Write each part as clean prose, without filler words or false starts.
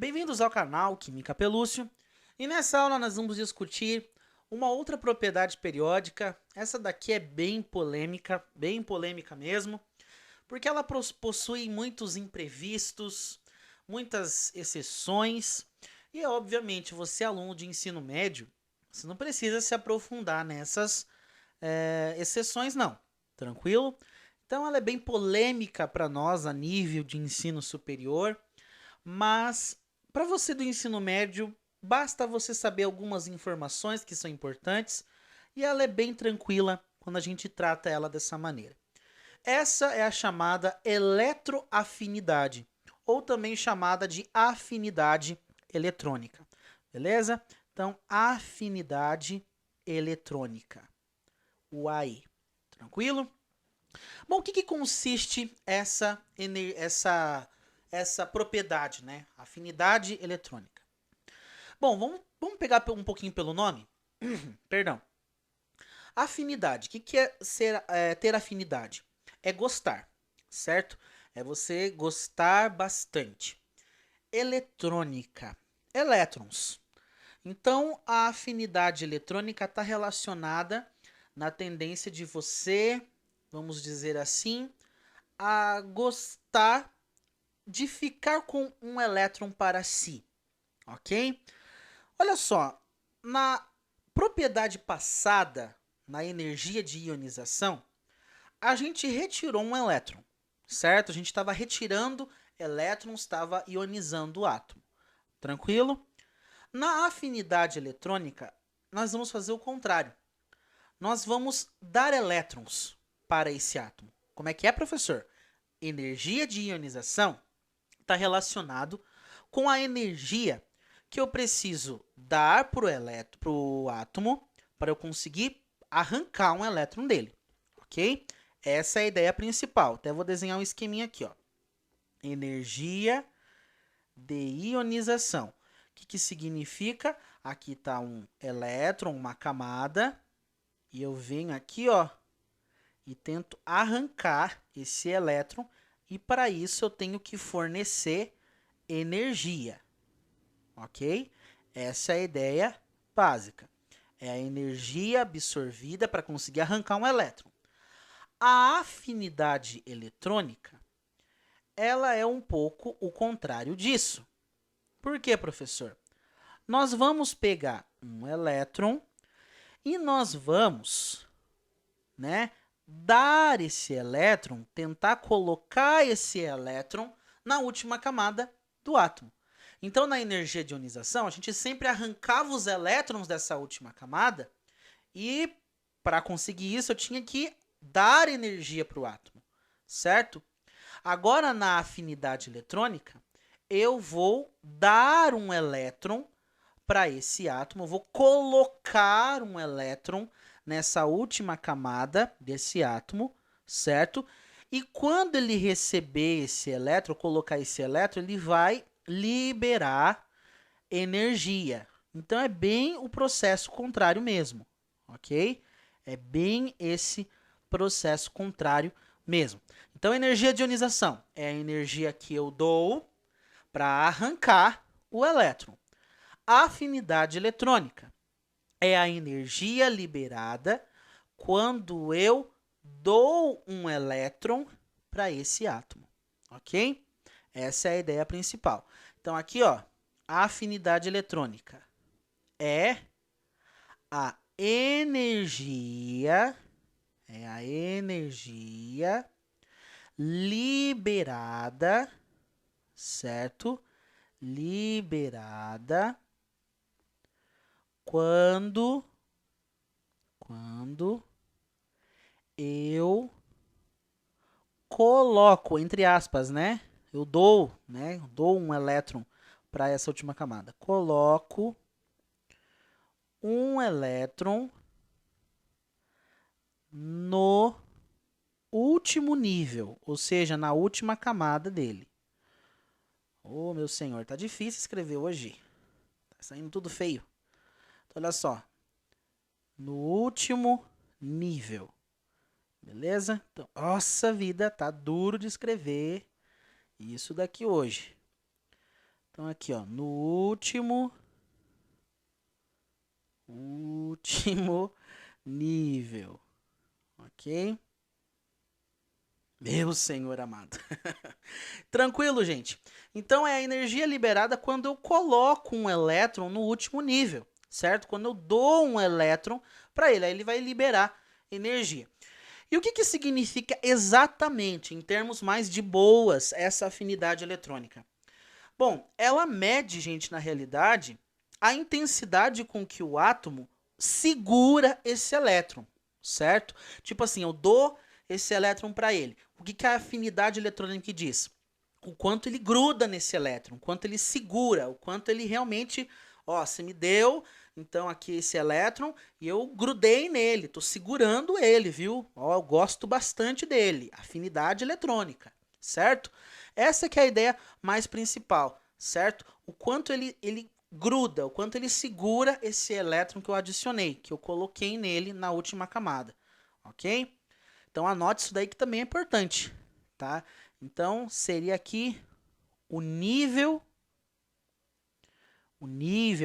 Bem-vindos ao canal Química Pelúcio, e nessa aula nós vamos discutir uma outra propriedade periódica. Essa daqui é bem polêmica mesmo, porque ela possui muitos imprevistos, muitas exceções, e obviamente você, aluno de ensino médio, você não precisa se aprofundar nessas exceções não, tranquilo? Então ela é bem polêmica para nós a nível de ensino superior, mas para você do ensino médio, basta você saber algumas informações que são importantes e ela é bem tranquila quando a gente trata ela dessa maneira. Essa é a chamada eletroafinidade, ou também chamada de afinidade eletrônica. Beleza? Então, afinidade eletrônica. O AI. Tranquilo? Bom, o que consiste essa propriedade, né? Afinidade eletrônica. Bom, vamos pegar um pouquinho pelo nome? Perdão. Afinidade. O que ter afinidade? É gostar, certo? É você gostar bastante. Eletrônica. Elétrons. Então, a afinidade eletrônica está relacionada na tendência de você, vamos dizer assim, a gostar de ficar com um elétron para si, ok? Olha só, na propriedade passada, na energia de ionização, a gente retirou um elétron, certo? A gente estava retirando elétrons, estava ionizando o átomo, tranquilo? Na afinidade eletrônica, nós vamos fazer o contrário. Nós vamos dar elétrons para esse átomo. Como é que é, professor? Energia de ionização está relacionado com a energia que eu preciso dar para o átomo para eu conseguir arrancar um elétron dele, ok? Essa é a ideia principal. Até vou desenhar um esqueminha aqui, ó. Energia de ionização. O que significa? Aqui está um elétron, uma camada, e eu venho aqui, ó, e tento arrancar esse elétron, e para isso eu tenho que fornecer energia, ok? Essa é a ideia básica. É a energia absorvida para conseguir arrancar um elétron. A afinidade eletrônica, ela é um pouco o contrário disso. Por quê, professor? Nós vamos pegar um elétron e nós vamos, né, dar esse elétron, tentar colocar esse elétron na última camada do átomo. Então, na energia de ionização, a gente sempre arrancava os elétrons dessa última camada e, para conseguir isso, eu tinha que dar energia para o átomo, certo? Agora, na afinidade eletrônica, eu vou dar um elétron para esse átomo, eu vou colocar um elétron nessa última camada desse átomo, certo? E quando ele receber esse elétron, colocar esse elétron, ele vai liberar energia. Então, é bem o processo contrário mesmo, ok? É bem esse processo contrário mesmo. Então, energia de ionização é a energia que eu dou para arrancar o elétron. A afinidade eletrônica é a energia liberada quando eu dou um elétron para esse átomo, ok? Essa é a ideia principal. Então, aqui, ó, a afinidade eletrônica é a energia, liberada, certo? Liberada quando eu coloco, entre aspas, né? Eu dou, né? Dou um elétron para essa última camada. Coloco um elétron no último nível, ou seja, na última camada dele. Oh, meu senhor, tá difícil escrever hoje. Tá saindo tudo feio. Então, olha só. No último nível. Beleza? Então, nossa vida, tá duro de escrever isso daqui hoje. Então, aqui, ó, no último nível, ok? Meu Senhor amado. Tranquilo, gente? Então, é a energia liberada quando eu coloco um elétron no último nível, certo? Quando eu dou um elétron para ele, aí ele vai liberar energia. E o que, que significa exatamente, em termos mais de boas, essa afinidade eletrônica? Bom, ela mede, gente, na realidade, a intensidade com que o átomo segura esse elétron, certo? Tipo assim, eu dou esse elétron para ele. O que, que a afinidade eletrônica diz? O quanto ele gruda nesse elétron, o quanto ele segura, o quanto ele realmente, ó, você me deu, então aqui esse elétron e eu grudei nele, tô segurando ele, viu? Ó, eu gosto bastante dele, afinidade eletrônica, certo? Essa que é a ideia mais principal, certo? O quanto ele gruda, o quanto ele segura esse elétron que eu adicionei, que eu coloquei nele na última camada, ok? Então anote isso daí que também é importante, tá? Então seria aqui o nível,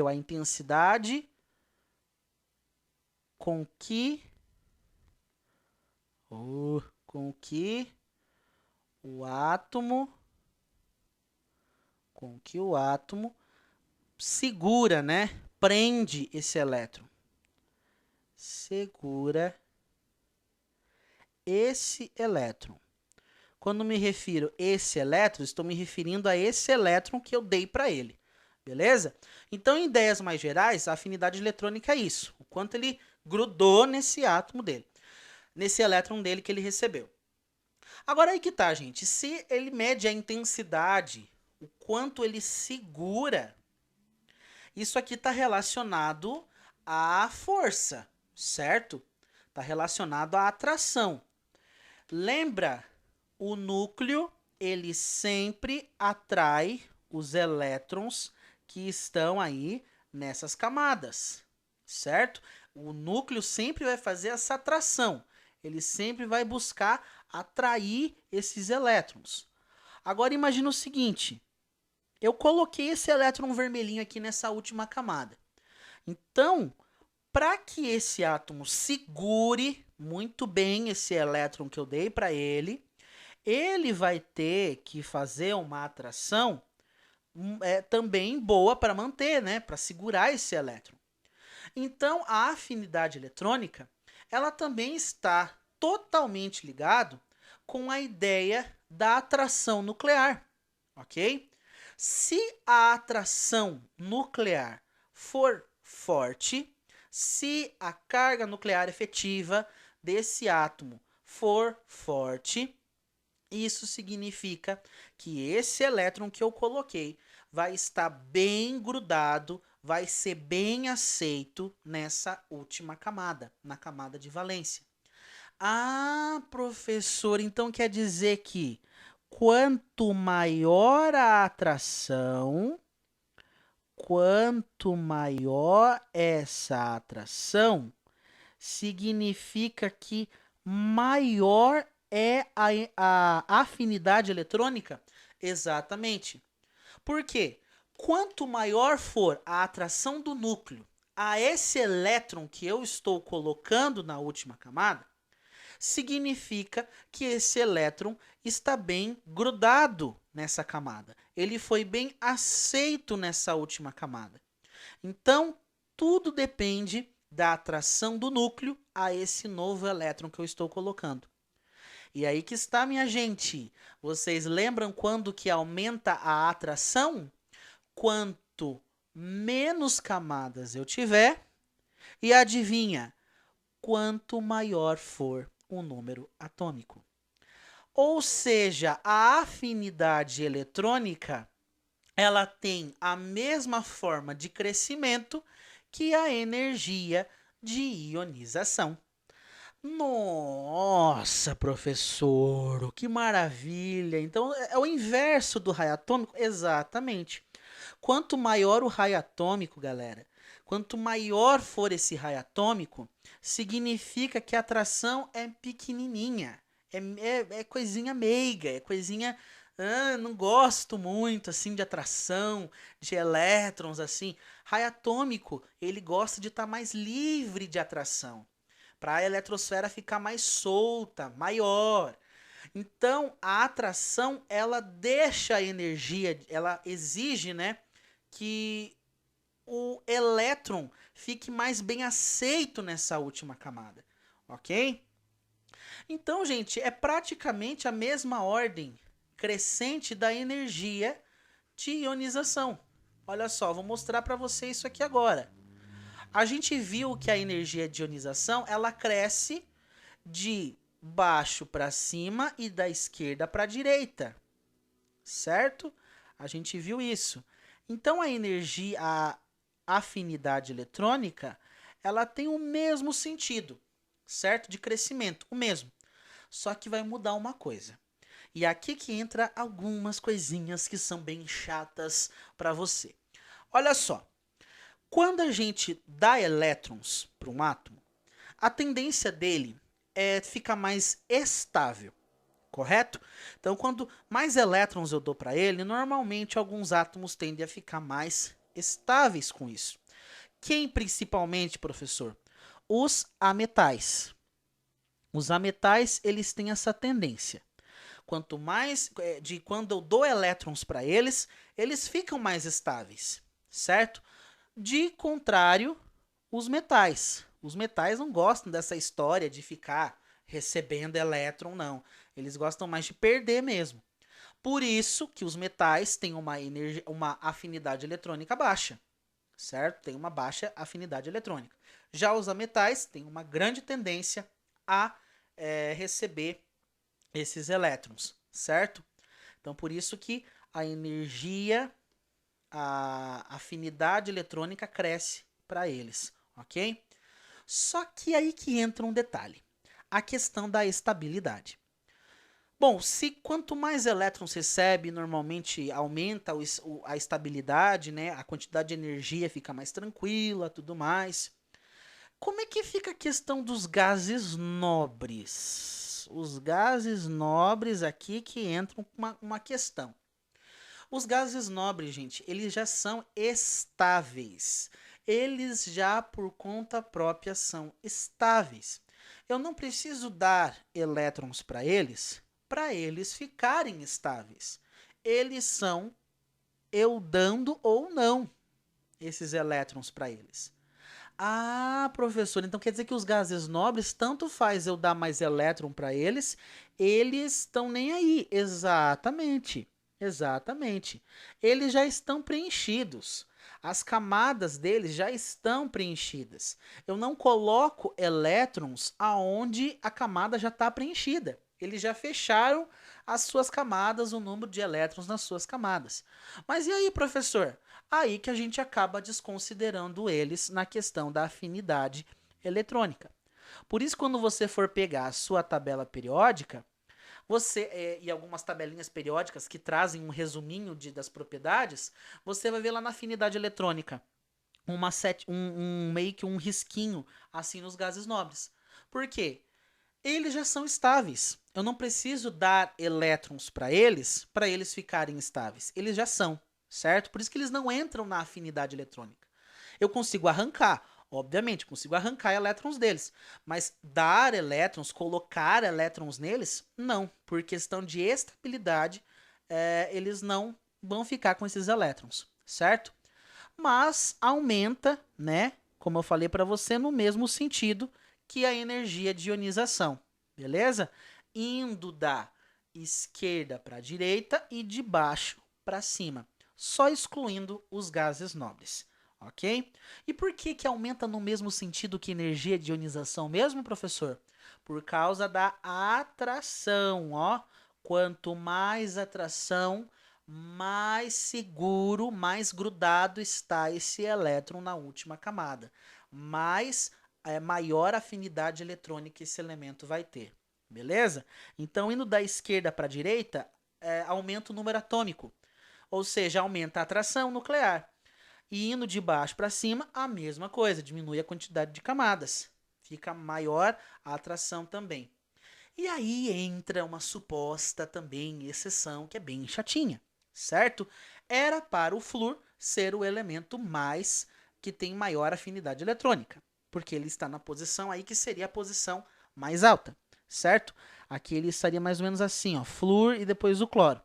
a intensidade com que com que o átomo segura, né? Prende esse elétron. Segura esse elétron. Quando me refiro esse elétron, estou me referindo a esse elétron que eu dei para ele. Beleza? Então, em ideias mais gerais, a afinidade eletrônica é isso. O quanto ele grudou nesse átomo dele, nesse elétron dele que ele recebeu. Agora aí que tá, gente. Se ele mede a intensidade, o quanto ele segura, isso aqui está relacionado à força, certo? Está relacionado à atração. Lembra, o núcleo, ele sempre atrai os elétrons que estão aí nessas camadas, certo? O núcleo sempre vai fazer essa atração. Ele sempre vai buscar atrair esses elétrons. Agora imagina o seguinte, eu coloquei esse elétron vermelhinho aqui nessa última camada. Então, para que esse átomo segure muito bem esse elétron que eu dei para ele vai ter que fazer uma atração também boa para manter, né, para segurar esse elétron. Então, a afinidade eletrônica, ela também está totalmente ligado com a ideia da atração nuclear, ok? Se a atração nuclear for forte, se a carga nuclear efetiva desse átomo for forte, isso significa que esse elétron que eu coloquei vai estar bem grudado, vai ser bem aceito nessa última camada, na camada de valência. Ah, professor, então quer dizer que quanto maior a atração, quanto maior essa atração, significa que maior é a afinidade eletrônica? Exatamente. Por quê? Quanto maior for a atração do núcleo a esse elétron que eu estou colocando na última camada, significa que esse elétron está bem grudado nessa camada. Ele foi bem aceito nessa última camada. Então, tudo depende da atração do núcleo a esse novo elétron que eu estou colocando. E aí que está, minha gente. Vocês lembram quando que aumenta a atração? Quanto menos camadas eu tiver. E adivinha? Quanto maior for o número atômico. Ou seja, a afinidade eletrônica, ela tem a mesma forma de crescimento que a energia de ionização. Nossa, professor, que maravilha! Então é o inverso do raio atômico? Exatamente. Quanto maior o raio atômico, galera, quanto maior for esse raio atômico, significa que a atração é pequenininha, é coisinha meiga, é coisinha Ah, não gosto muito assim de atração, de elétrons assim. Raio atômico, ele gosta de estar mais livre de atração, para a eletrosfera ficar mais solta, maior. Então, a atração, ela deixa a energia, ela exige, né, que o elétron fique mais bem aceito nessa última camada, ok? Então, gente, é praticamente a mesma ordem crescente da energia de ionização. Olha só, vou mostrar para você isso aqui agora. A gente viu que a energia de ionização ela cresce de baixo para cima e da esquerda para a direita, certo? A gente viu isso. Então a energia, a afinidade eletrônica, ela tem o mesmo sentido, certo? De crescimento, o mesmo. Só que vai mudar uma coisa. E aqui que entra algumas coisinhas que são bem chatas para você. Olha só, quando a gente dá elétrons para um átomo, a tendência dele é ficar mais estável, correto? Então, quando mais elétrons eu dou para ele, normalmente alguns átomos tendem a ficar mais estáveis com isso. Quem principalmente, professor? Os ametais. Os ametais, eles têm essa tendência. Quanto mais de quando eu dou elétrons para eles, eles ficam mais estáveis, certo? De contrário, os metais. Os metais não gostam dessa história de ficar recebendo elétron, não. Eles gostam mais de perder mesmo. Por isso que os metais têm uma afinidade eletrônica baixa, certo? Tem uma baixa afinidade eletrônica. Já os ametais têm uma grande tendência a receber esses elétrons, certo? Então, por isso que a energia, a afinidade eletrônica cresce para eles, ok? Só que aí que entra um detalhe, a questão da estabilidade. Bom, se quanto mais elétrons recebe, normalmente aumenta a estabilidade, né? A quantidade de energia fica mais tranquila, tudo mais. Como é que fica a questão dos gases nobres? Os gases nobres aqui que entram com uma questão. Os gases nobres, gente, eles já são estáveis. Eles já por conta própria são estáveis. Eu não preciso dar elétrons para eles ficarem estáveis. Eles são eu dando ou não esses elétrons para eles. Ah, professor, então quer dizer que os gases nobres, tanto faz eu dar mais elétron para eles, eles estão nem aí. Exatamente. Exatamente. Eles já estão preenchidos. As camadas deles já estão preenchidas. Eu não coloco elétrons aonde a camada já está preenchida. Eles já fecharam as suas camadas, o número de elétrons nas suas camadas. Mas e aí, professor? Aí que a gente acaba desconsiderando eles na questão da afinidade eletrônica. Por isso, quando você for pegar a sua tabela periódica, e algumas tabelinhas periódicas que trazem um resuminho das propriedades, você vai ver lá na afinidade eletrônica meio que um risquinho assim nos gases nobres. Por quê? Eles já são estáveis. Eu não preciso dar elétrons para eles ficarem estáveis. Eles já são, certo? Por isso que eles não entram na afinidade eletrônica. Eu consigo arrancar, obviamente, consigo arrancar elétrons deles, mas dar elétrons, colocar elétrons neles, não. Por questão de estabilidade, eles não vão ficar com esses elétrons, certo? Mas aumenta, né? Como eu falei para você, no mesmo sentido que a energia de ionização, beleza? Indo da esquerda para a direita e de baixo para cima, só excluindo os gases nobres, ok? E por que que aumenta no mesmo sentido que energia de ionização mesmo, professor? Por causa da atração, ó. Quanto mais atração, mais seguro, mais grudado está esse elétron na última camada. Maior afinidade eletrônica esse elemento vai ter. Beleza? Então, indo da esquerda para a direita, aumenta o número atômico. Ou seja, aumenta a atração nuclear. E indo de baixo para cima, a mesma coisa, diminui a quantidade de camadas. Fica maior a atração também. E aí entra uma suposta também exceção que é bem chatinha, certo? Era para o flúor ser o elemento mais que tem maior afinidade eletrônica, porque ele está na posição aí que seria a posição mais alta, certo? Aqui ele estaria mais ou menos assim, ó, flúor e depois o cloro.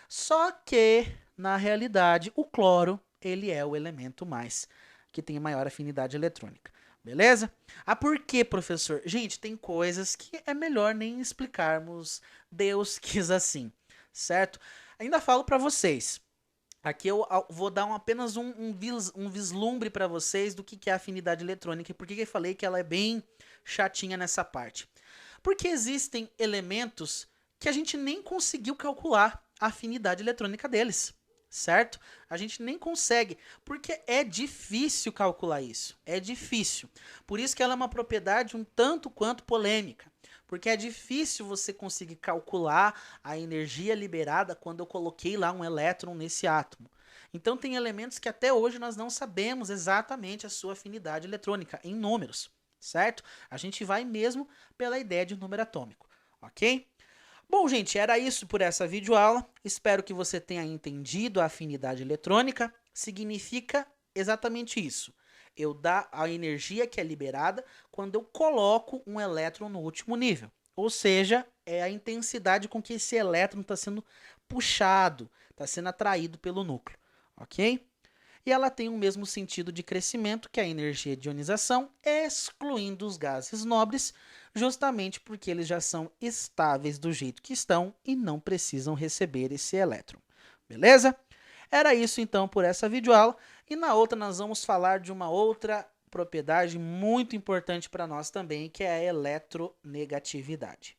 Só que, na realidade, o cloro, ele é o elemento mais que tem maior afinidade eletrônica. Beleza? Ah, por quê, professor? Gente, tem coisas que é melhor nem explicarmos. Deus quis assim, certo? Ainda falo para vocês. Aqui eu vou dar apenas um vislumbre para vocês do que é a afinidade eletrônica e por que eu falei que ela é bem chatinha nessa parte. Porque existem elementos que a gente nem conseguiu calcular a afinidade eletrônica deles, certo? A gente nem consegue, porque é difícil calcular isso. É difícil. Por isso que ela é uma propriedade um tanto quanto polêmica. Porque é difícil você conseguir calcular a energia liberada quando eu coloquei lá um elétron nesse átomo. Então tem elementos que até hoje nós não sabemos exatamente a sua afinidade eletrônica em números, certo? A gente vai mesmo pela ideia de número atômico, ok? Bom, gente, era isso por essa videoaula. Espero que você tenha entendido a afinidade eletrônica. Significa exatamente isso. Eu dar a energia que é liberada quando eu coloco um elétron no último nível. Ou seja, é a intensidade com que esse elétron está sendo puxado, está sendo atraído pelo núcleo, ok? E ela tem o mesmo sentido de crescimento que a energia de ionização, excluindo os gases nobres, justamente porque eles já são estáveis do jeito que estão e não precisam receber esse elétron. Beleza? Era isso então por essa videoaula, e na outra nós vamos falar de uma outra propriedade muito importante para nós também, que é a eletronegatividade.